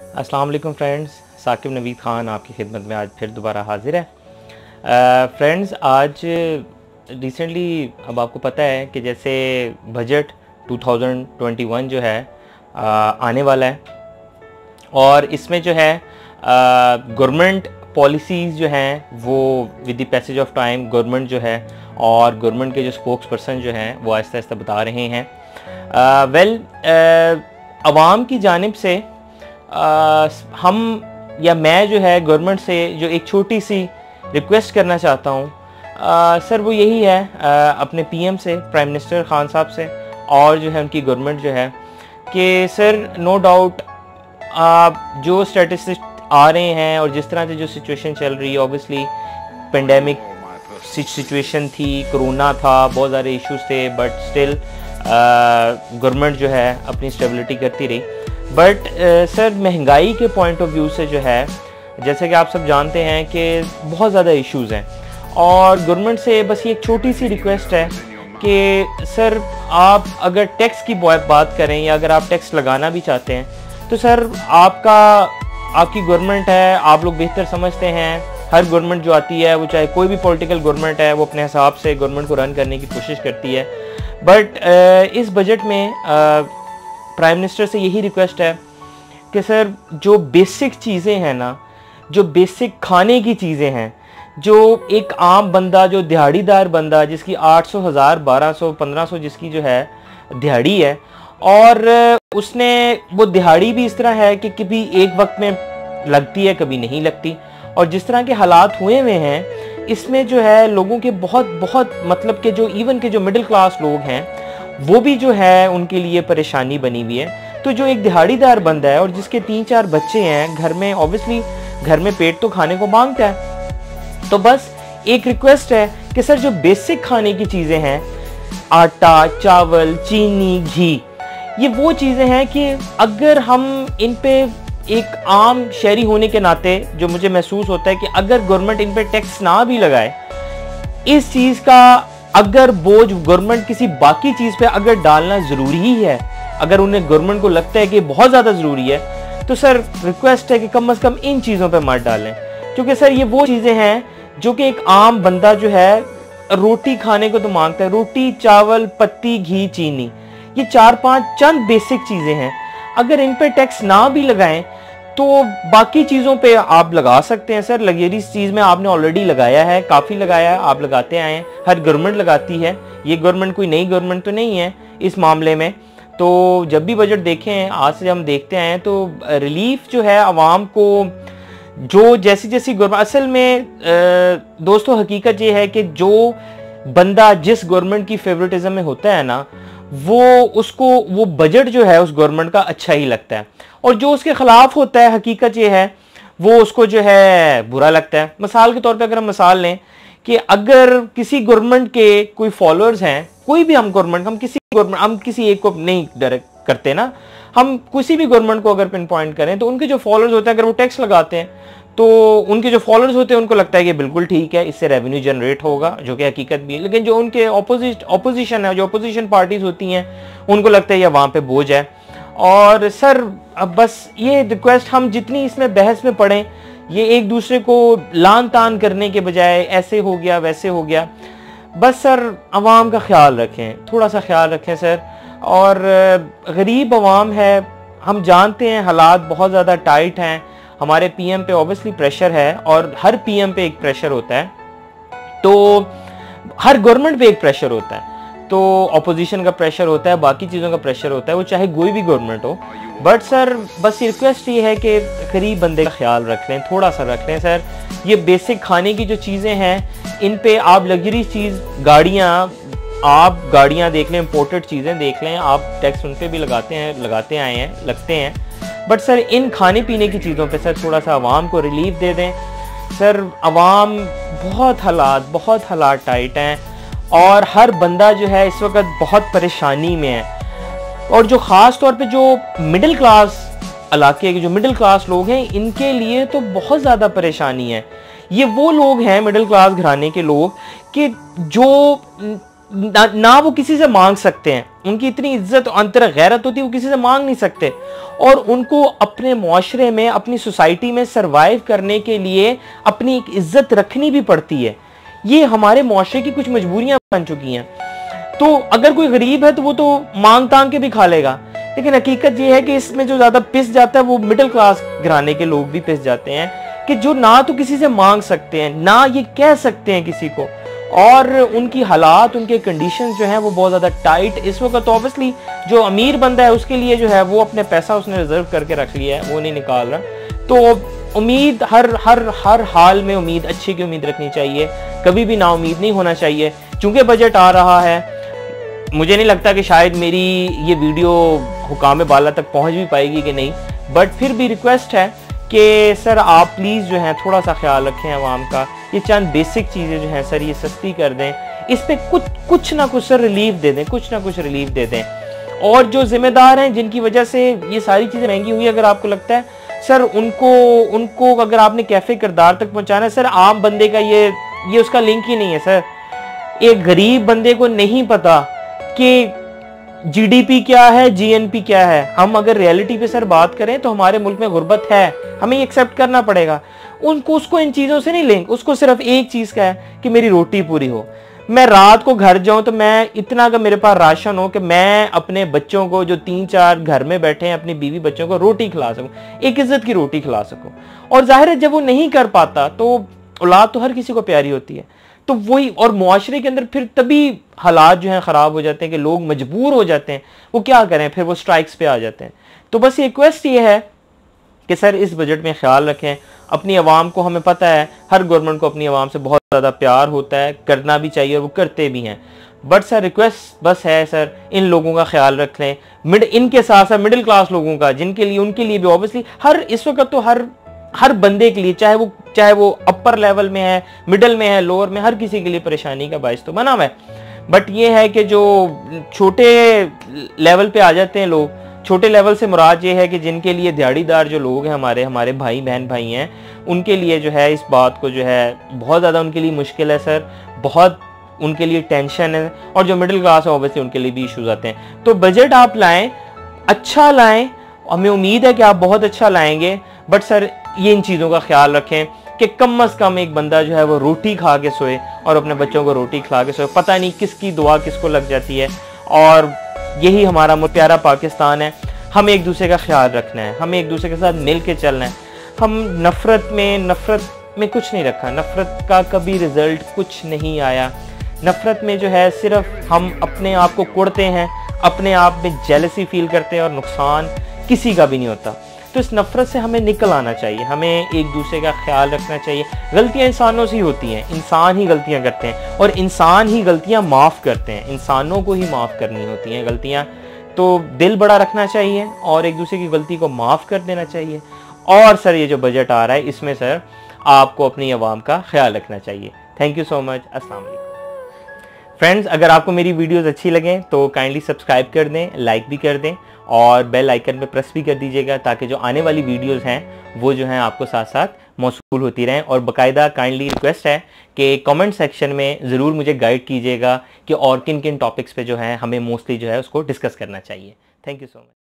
अस्सलाम वालेकुम फ्रेंड्स, साकिब नवीद ख़ान आपकी खिदमत में आज फिर दोबारा हाज़िर है। फ्रेंड्स, आज रिसेंटली अब आपको पता है कि जैसे बजट 2021 जो है आने वाला है और इसमें जो है गवर्नमेंट पॉलिसीज़ जो हैं वो with the passage of time government जो है और गवर्नमेंट के जो स्पोक्स पर्सन जो हैं वो आहिस्ता आहिस्ता बता रहे हैं। आवाम की जानिब से हम या मैं जो है गवर्नमेंट से जो एक छोटी सी रिक्वेस्ट करना चाहता हूँ सर, वो यही है अपने पीएम से, प्राइम मिनिस्टर खान साहब से और जो है उनकी गवर्नमेंट जो है कि सर नो डाउट जो स्टैटिस्टिक्स आ रहे हैं और जिस तरह से जो सिचुएशन चल रही है, ऑब्वियसली पेंडेमिक सिचुएशन थी, कोरोना था, बहुत सारे इश्यूज थे, बट स्टिल गवर्नमेंट जो है अपनी स्टेबिलिटी करती रही। बट सर, महंगाई के पॉइंट ऑफ व्यू से जो है, जैसे कि आप सब जानते हैं कि बहुत ज़्यादा इश्यूज़ हैं और गवर्नमेंट से बस ये एक छोटी सी रिक्वेस्ट है कि सर आप अगर टैक्स की बात करें या अगर आप टैक्स लगाना भी चाहते हैं तो सर आपकी गवर्नमेंट है, आप लोग बेहतर समझते हैं। हर गवर्नमेंट जो आती है, वो चाहे कोई भी पॉलिटिकल गवर्नमेंट है, वो अपने हिसाब से गवर्नमेंट को रन करने की कोशिश करती है। बट इस बजट में प्राइम मिनिस्टर से यही रिक्वेस्ट है कि सर जो बेसिक चीज़ें हैं ना, जो बेसिक खाने की चीज़ें हैं, जो एक आम बंदा, जो दिहाड़ीदार बंदा जिसकी 800, 1000, 1200, 1500 जिसकी जो है दिहाड़ी है और उसने वो दिहाड़ी भी इस तरह है कि कभी एक वक्त में लगती है, कभी नहीं लगती, और जिस तरह के हालात हुए हैं इसमें जो है लोगों के बहुत मतलब के जो इवन के जो मिडिल क्लास लोग हैं वो भी जो है उनके लिए परेशानी बनी हुई है। तो जो एक दिहाड़ीदार बंदा है और जिसके 3-4 बच्चे हैं घर में, ऑब्वियसली घर में पेट तो खाने को मांगता है। तो बस एक रिक्वेस्ट है कि सर जो बेसिक खाने की चीज़ें हैं, आटा, चावल, चीनी, घी, ये वो चीज़ें हैं कि अगर हम इन पे एक आम शहरी होने के नाते जो मुझे महसूस होता है कि अगर गवर्नमेंट इन पे टैक्स ना भी लगाए, इस चीज़ का अगर बोझ गवर्नमेंट किसी बाकी चीज़ पे अगर डालना ज़रूरी ही है, अगर उन्हें गवर्नमेंट को लगता है कि बहुत ज़्यादा ज़रूरी है, तो सर रिक्वेस्ट है कि कम से कम इन चीज़ों पे मत डालें। क्योंकि सर ये वो चीज़ें हैं जो कि एक आम बंदा जो है रोटी खाने को तो मांगता है, रोटी, चावल, पत्ती, घी, चीनी, ये 4-5 चंद बेसिक चीज़ें हैं। अगर इन पे टैक्स ना भी लगाएं तो बाकी चीज़ों पे आप लगा सकते हैं। सर लग्जरीज चीज़ में आपने ऑलरेडी लगाया है, काफ़ी लगाया है, आप लगाते आए हैं, हर गवर्नमेंट लगाती है, ये गवर्नमेंट कोई नई गवर्नमेंट तो नहीं है इस मामले में। तो जब भी बजट देखे हैं, आज से हम देखते आए हैं, तो रिलीफ जो है आवाम को, जो जैसी जैसी गवर्नमेंट, असल में दोस्तों हकीकत ये है कि जो बंदा जिस गवर्नमेंट की फेवरेटिज्म में होता है ना, वो बजट जो है उस गवर्नमेंट का अच्छा ही लगता है, और जो उसके खिलाफ होता है हकीकत ये है वो उसको जो है बुरा लगता है। मिसाल के तौर पे अगर हम मिसाल लें कि अगर किसी गवर्नमेंट के कोई फॉलोअर्स हैं, कोई भी हम किसी एक को नहीं डायरेक्ट करते ना, हम किसी भी गवर्नमेंट को अगर पिन पॉइंट करें तो उनके जो फॉलोअर्स होते हैं, अगर वो टैक्स लगाते हैं तो उनके जो फॉलोअर्स होते हैं उनको लगता है कि बिल्कुल ठीक है, इससे रेवेन्यू जनरेट होगा, जो कि हकीकत भी है। लेकिन जो उनके ऑपोजिशन है, जो अपोजिशन पार्टीज होती हैं, उनको लगता है ये वहाँ पे बोझ है। और सर अब बस ये रिक्वेस्ट, हम जितनी इसमें बहस में पड़ें, ये एक दूसरे को लान तान करने के बजाय ऐसे हो गया वैसे हो गया, बस सर आवाम का ख्याल रखें, थोड़ा सा ख्याल रखें सर। और गरीब आवाम है, हम जानते हैं हालात बहुत ज़्यादा टाइट हैं, हमारे पीएम पे ऑब्वियसली प्रेशर है और हर पीएम पे एक प्रेशर होता है, तो हर गवर्नमेंट पे एक प्रेशर होता है, तो ऑपोजिशन का प्रेशर होता है, बाकी चीज़ों का प्रेशर होता है, वो चाहे कोई भी गवर्नमेंट हो। बट सर बस रिक्वेस्ट ये है कि गरीब बंदे का ख्याल रख लें, थोड़ा सा रख लें सर। ये बेसिक खाने की जो चीज़ें हैं, इन पे आप लग्जरी चीज़, गाड़ियाँ देख लें, इंपोर्टेड चीज़ें देख लें, आप टैक्स उन पर भी लगते हैं। बट सर इन खाने पीने की चीज़ों पे सर थोड़ा सा आवाम को रिलीफ दे दें। सर आवाम बहुत हालात टाइट हैं और हर बंदा जो है इस वक्त बहुत परेशानी में है, और जो ख़ास तौर पे जो मिडिल क्लास इलाके के जो मिडिल क्लास लोग हैं, इनके लिए तो बहुत ज़्यादा परेशानी है। ये वो लोग हैं मिडिल क्लास घराने के लोग कि जो ना वो किसी से मांग सकते हैं, उनकी इतनी इज्जत और अंतर गैरत होती है, वो किसी से मांग नहीं सकते, और उनको अपने मुआशरे में, अपनी सोसाइटी में सरवाइव करने के लिए अपनी एक इज्जत रखनी भी पड़ती है। ये हमारे मुआशरे की कुछ मजबूरियां बन चुकी हैं। तो अगर कोई गरीब है तो वो तो मांग तांग के भी खा लेगा, लेकिन हकीकत ये है कि इसमें जो ज्यादा पिस जाता है वो मिडिल क्लास घराने के लोग भी पिस जाते हैं, कि जो ना तो किसी से मांग सकते हैं, ना ये कह सकते हैं किसी को, और उनकी हालात, उनके कंडीशंस जो हैं वो बहुत ज़्यादा टाइट इस वक्त। तो ऑब्वियसली जो अमीर बंदा है उसके लिए जो है वो अपने पैसा उसने रिजर्व करके रख लिया है, वो नहीं निकाल रहा। तो उम्मीद हर हाल में उम्मीद, अच्छी की उम्मीद रखनी चाहिए, कभी भी ना उम्मीद नहीं होना चाहिए। चूंकि बजट आ रहा है, मुझे नहीं लगता कि शायद मेरी ये वीडियो हुकाम बाला तक पहुंच भी पाएगी कि नहीं, बट फिर भी रिक्वेस्ट है कि सर आप प्लीज़ जो है थोड़ा सा ख्याल रखें आवाम का। ये चंद बेसिक चीज़ें जो हैं सर ये सस्ती कर दें, इस पे कुछ ना कुछ सर रिलीफ दे दें, कुछ ना कुछ रिलीफ दे दें। और जो जिम्मेदार हैं जिनकी वजह से ये सारी चीज़ें महंगी हुई, अगर आपको लगता है सर उनको अगर आपने कैफे किरदार तक पहुँचाना है, सर आम बंदे का ये उसका लिंक ही नहीं है सर। एक गरीब बंदे को नहीं पता कि जीडीपी क्या है, जीएनपी क्या है। हम अगर रियलिटी पे सर बात करें तो हमारे मुल्क में गुर्बत है, हमें एक्सेप्ट करना पड़ेगा। उसको इन चीज़ों से नहीं लिंक, उसको सिर्फ एक चीज़ का है कि मेरी रोटी पूरी हो। मैं रात को घर जाऊं तो मैं इतना अगर मेरे पास राशन हो कि मैं अपने बच्चों को जो 3-4 घर में बैठे हैं, अपनी बीवी बच्चों को रोटी खिला सकूं, एक इज्जत की रोटी खिला सकूं। और जाहिर है जब वो नहीं कर पाता तो औलाद तो हर किसी को प्यारी होती है, तो वही, और मुआशरे के अंदर फिर तभी हालात जो हैं ख़राब हो जाते हैं कि लोग मजबूर हो जाते हैं, वो क्या करें, फिर वो स्ट्राइक्स पे आ जाते हैं। तो बस रिक्वेस्ट ये है कि सर इस बजट में ख्याल रखें अपनी आवाम को। हमें पता है हर गवर्नमेंट को अपनी आवाम से बहुत ज़्यादा प्यार होता है, करना भी चाहिए और वो करते भी हैं, बट सर रिक्वेस्ट बस है सर इन लोगों का ख्याल रख लें, इनके साथ साथ मिडिल क्लास लोगों का, जिनके लिए, उनके लिए भी ऑब्वियसली इस वक्त तो हर बंदे के लिए, चाहे वो अपर लेवल में है, मिडिल में है, लोअर में, हर किसी के लिए परेशानी का बाइस तो बना हुआ है। बट ये है कि जो छोटे लेवल पे आ जाते हैं लोग, छोटे लेवल से मुराद ये है कि जिनके लिए दिहाड़ीदार जो लोग हैं, हमारे भाई बहन भाई हैं, उनके लिए जो है इस बात को जो है बहुत ज़्यादा उनके लिए मुश्किल है सर, बहुत उनके लिए टेंशन है। और जो मिडिल क्लास है ऑब्वियसली उनके लिए भी इश्यूज आते हैं। तो बजट आप लाएं, अच्छा लाएं, हमें उम्मीद है कि आप बहुत अच्छा लाएंगे, बट सर ये इन चीज़ों का ख्याल रखें कि कम अज़ कम एक बंदा जो है वो रोटी खा के सोए और अपने बच्चों को रोटी खिला के सोए। पता नहीं किसकी दुआ किसको लग जाती है, और यही हमारा प्यारा पाकिस्तान है। हमें एक दूसरे का ख्याल रखना है, हमें एक दूसरे के साथ मिल के चलना है। हम नफ़रत में कुछ नहीं रखा, नफ़रत का कभी रिज़ल्ट कुछ नहीं आया। नफ़रत में जो है सिर्फ हम अपने आप को कुड़ते हैं, अपने आप में जेलसी फील करते हैं, और नुकसान किसी का भी नहीं होता। तो इस नफ़रत से हमें निकल आना चाहिए, हमें एक दूसरे का ख्याल रखना चाहिए। गलतियाँ इंसानों से ही होती हैं, इंसान ही गलतियाँ करते हैं, और इंसान ही गलतियाँ माफ़ करते हैं, इंसानों को ही माफ़ करनी होती हैं गलतियाँ। तो दिल बड़ा रखना चाहिए और एक दूसरे की गलती को माफ़ कर देना चाहिए। और सर ये जो बजट आ रहा है इसमें सर आपको अपनी आवाम का ख्याल रखना चाहिए। Thank you so much. अस्सलाम वालेकुम फ्रेंड्स, अगर आपको मेरी वीडियोस अच्छी लगें तो काइंडली सब्सक्राइब कर दें, लाइक भी कर दें, और बेल आइकन पे प्रेस भी कर दीजिएगा, ताकि जो आने वाली वीडियोस हैं वो जो हैं आपको साथ साथ मौसूल होती रहें। और बाकायदा काइंडली रिक्वेस्ट है कि कमेंट सेक्शन में ज़रूर मुझे गाइड कीजिएगा कि और किन किन टॉपिक्स पे जो है हमें मोस्टली जो है उसको डिस्कस करना चाहिए। Thank you so much.